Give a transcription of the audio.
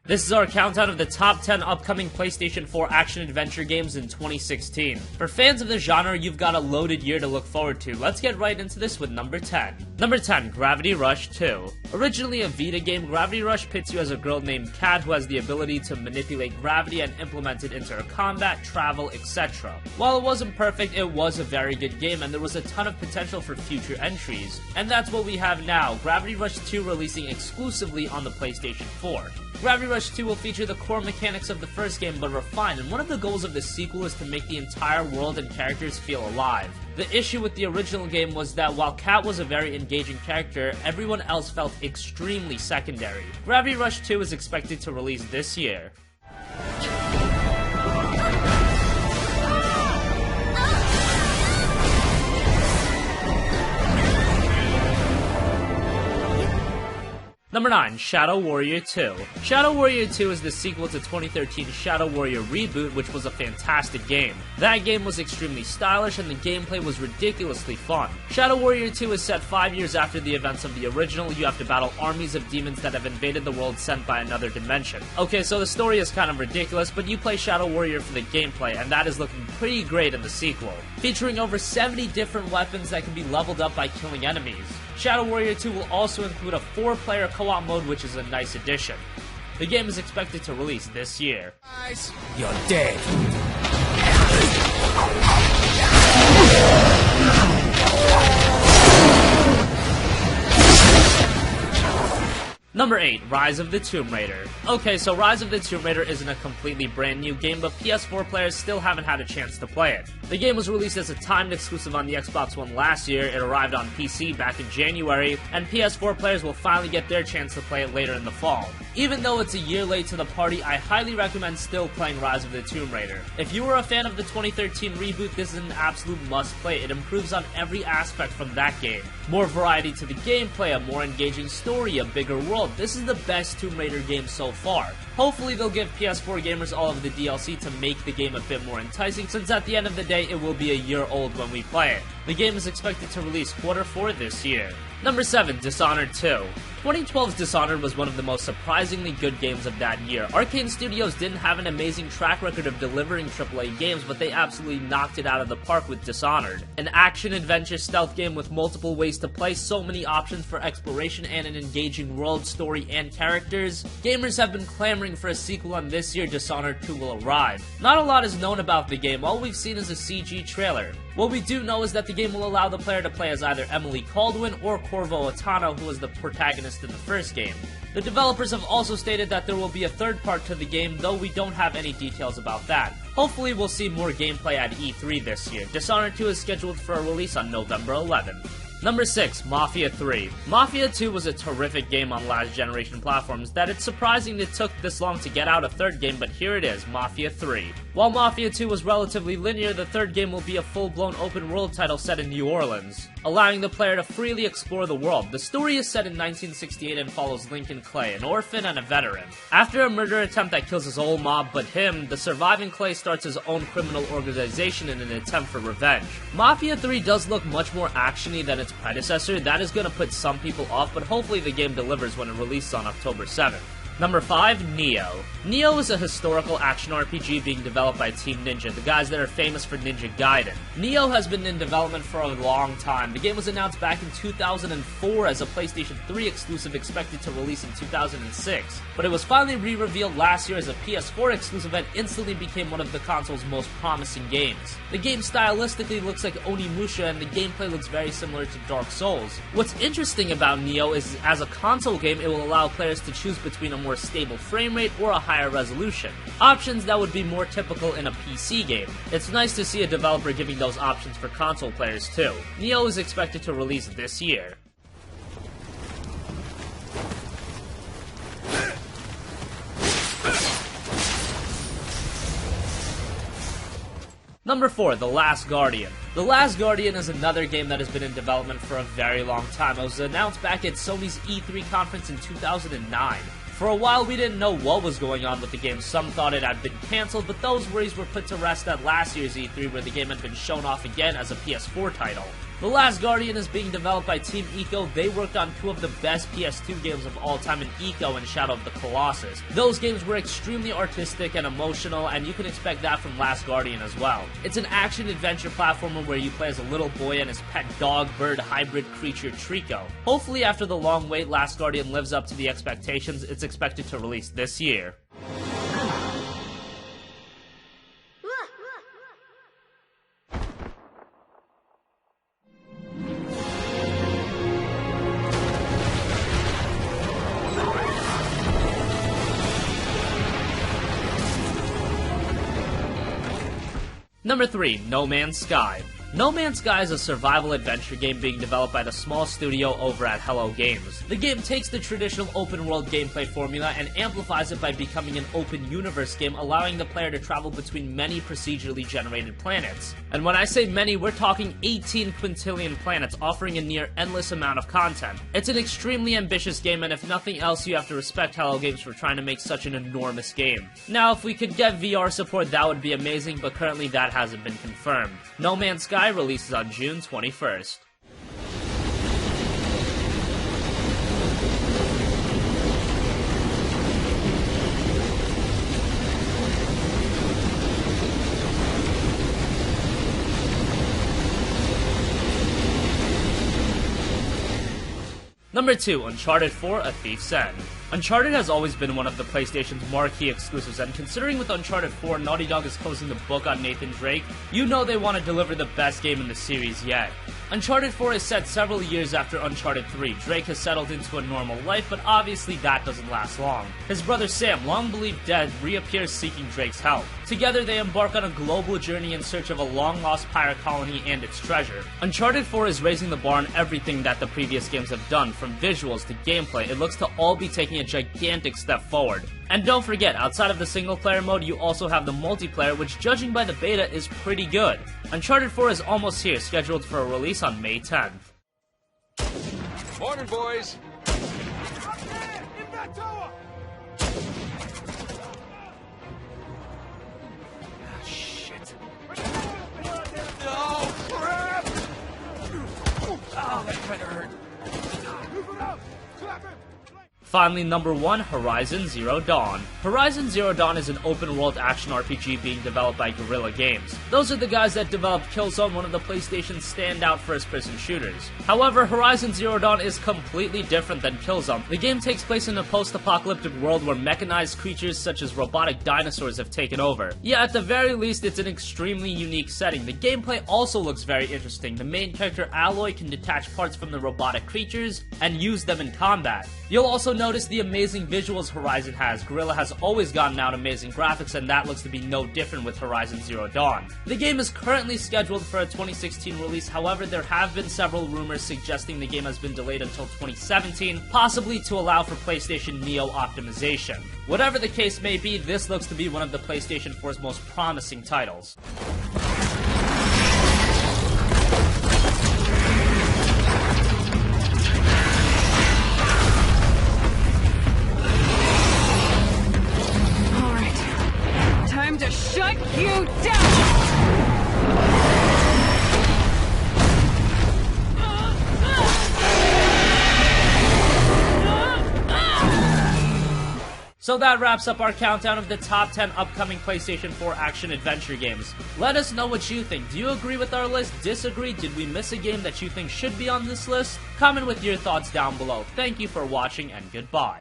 This is our countdown of the top 10 upcoming PlayStation 4 action-adventure games in 2016. For fans of the genre, you've got a loaded year to look forward to. Let's get right into this with number 10. Number 10, Gravity Rush 2. Originally a Vita game, Gravity Rush pits you as a girl named Kat who has the ability to manipulate gravity and implement it into her combat, travel, etc. While it wasn't perfect, it was a very good game and there was a ton of potential for future entries. And that's what we have now, Gravity Rush 2 releasing exclusively on the PlayStation 4. Gravity Rush 2 will feature the core mechanics of the first game but refined, and one of the goals of the sequel is to make the entire world and characters feel alive. The issue with the original game was that while Kat was a very engaging character, everyone else felt extremely secondary. Gravity Rush 2 is expected to release this year. Number 9, Shadow Warrior 2. Shadow Warrior 2 is the sequel to 2013 Shadow Warrior Reboot, which was a fantastic game. That game was extremely stylish and the gameplay was ridiculously fun. Shadow Warrior 2 is set 5 years after the events of the original. You have to battle armies of demons that have invaded the world sent by another dimension. Okay, so the story is kind of ridiculous, but you play Shadow Warrior for the gameplay, and that is looking pretty great in the sequel. Featuring over 70 different weapons that can be leveled up by killing enemies. Shadow Warrior 2 will also include a 4-player co-op mode, which is a nice addition. The game is expected to release this year. Guys, you're dead. Number 8, Rise of the Tomb Raider. Okay, so Rise of the Tomb Raider isn't a completely brand new game, but PS4 players still haven't had a chance to play it. The game was released as a timed exclusive on the Xbox One last year, it arrived on PC back in January, and PS4 players will finally get their chance to play it later in the fall. Even though it's a year late to the party, I highly recommend still playing Rise of the Tomb Raider. If you were a fan of the 2013 reboot, this is an absolute must-play. It improves on every aspect from that game. More variety to the gameplay, a more engaging story, a bigger world. This is the best Tomb Raider game so far. Hopefully they'll give PS4 gamers all of the DLC to make the game a bit more enticing, since at the end of the day it will be a year old when we play it. The game is expected to release Q4 this year. Number 7, Dishonored 2. 2012's Dishonored was one of the most surprisingly good games of that year. Arcane Studios didn't have an amazing track record of delivering AAA games, but they absolutely knocked it out of the park with Dishonored. An action-adventure stealth game with multiple ways to play, so many options for exploration, and an engaging world, story, and characters. Gamers have been clamoring for a sequel, and this year Dishonored 2 will arrive. Not a lot is known about the game, all we've seen is a CG trailer. What we do know is that the game will allow the player to play as either Emily Caldwin or Corvo Attano, who was the protagonist in the first game. The developers have also stated that there will be a third part to the game, though we don't have any details about that. Hopefully we'll see more gameplay at E3 this year. Dishonored 2 is scheduled for a release on November 11th. Number 6, Mafia 3. Mafia 2 was a terrific game on last generation platforms that it's surprising it took this long to get out a third game, but here it is, Mafia 3. While Mafia 2 was relatively linear, the third game will be a full-blown open world title set in New Orleans, allowing the player to freely explore the world. The story is set in 1968 and follows Lincoln Clay, an orphan and a veteran. After a murder attempt that kills his whole mob but him, the surviving Clay starts his own criminal organization in an attempt for revenge. Mafia 3 does look much more actiony than its predecessor. That is going to put some people off, but hopefully the game delivers when it releases on October 7th. Number 5, Nioh. Nioh is a historical action RPG being developed by Team Ninja, the guys that are famous for Ninja Gaiden. Nioh has been in development for a long time. The game was announced back in 2004 as a PlayStation 3 exclusive expected to release in 2006, but it was finally re-revealed last year as a PS4 exclusive and instantly became one of the console's most promising games. The game stylistically looks like Onimusha and the gameplay looks very similar to Dark Souls. What's interesting about Nioh is as a console game it will allow players to choose between a more stable frame rate or a higher resolution. Options that would be more typical in a PC game. It's nice to see a developer giving those options for console players too. Nioh is expected to release this year. Number 4, The Last Guardian. The Last Guardian is another game that has been in development for a very long time. It was announced back at Sony's E3 conference in 2009. For a while, we didn't know what was going on with the game. Some thought it had been cancelled, but those worries were put to rest at last year's E3, where the game had been shown off again as a PS4 title. The Last Guardian is being developed by Team Eco. They worked on two of the best PS2 games of all time in Eco and Shadow of the Colossus. Those games were extremely artistic and emotional, and you can expect that from Last Guardian as well. It's an action-adventure platformer where you play as a little boy and his pet dog-bird hybrid creature Trico. Hopefully after the long wait, Last Guardian lives up to the expectations. It's expected to release this year. Number 3, No Man's Sky. No Man's Sky is a survival adventure game being developed by the small studio over at Hello Games. The game takes the traditional open world gameplay formula and amplifies it by becoming an open universe game, allowing the player to travel between many procedurally generated planets. And when I say many, we're talking 18 quintillion planets, offering a near endless amount of content. It's an extremely ambitious game, and if nothing else, you have to respect Hello Games for trying to make such an enormous game. Now, if we could get VR support, that would be amazing, but currently that hasn't been confirmed. No Man's Sky releases on June 21st. Number 2, Uncharted 4: A Thief's End. Uncharted has always been one of the PlayStation's marquee exclusives, and considering with Uncharted 4, Naughty Dog is closing the book on Nathan Drake, you know they want to deliver the best game in the series yet. Uncharted 4 is set several years after Uncharted 3. Drake has settled into a normal life, but obviously that doesn't last long. His brother Sam, long believed dead, reappears seeking Drake's help. Together they embark on a global journey in search of a long-lost pirate colony and its treasure. Uncharted 4 is raising the bar on everything that the previous games have done, from visuals to gameplay. It looks to all be taking a gigantic step forward. And don't forget, outside of the single-player mode, you also have the multiplayer, which, judging by the beta, is pretty good. Uncharted 4 is almost here, scheduled for a release on May 10th. Morning, boys. Shit. Oh, crap! Oh, that kind of hurt. Finally, number 1, Horizon Zero Dawn. Horizon Zero Dawn is an open-world action RPG being developed by Guerrilla Games. Those are the guys that developed Killzone, one of the PlayStation's standout first-person shooters. However, Horizon Zero Dawn is completely different than Killzone. The game takes place in a post-apocalyptic world where mechanized creatures such as robotic dinosaurs have taken over. Yeah, at the very least, it's an extremely unique setting. The gameplay also looks very interesting. The main character, Aloy, can detach parts from the robotic creatures and use them in combat. You'll also notice the amazing visuals Horizon has. Guerrilla has always gotten out amazing graphics, and that looks to be no different with Horizon Zero Dawn. The game is currently scheduled for a 2016 release, however there have been several rumors suggesting the game has been delayed until 2017, possibly to allow for PlayStation Neo optimization. Whatever the case may be, this looks to be one of the PlayStation 4's most promising titles. To shut you down! So that wraps up our countdown of the top 10 upcoming PlayStation 4 action-adventure games. Let us know what you think. Do you agree with our list? Disagree? Did we miss a game that you think should be on this list? Comment with your thoughts down below. Thank you for watching, and goodbye.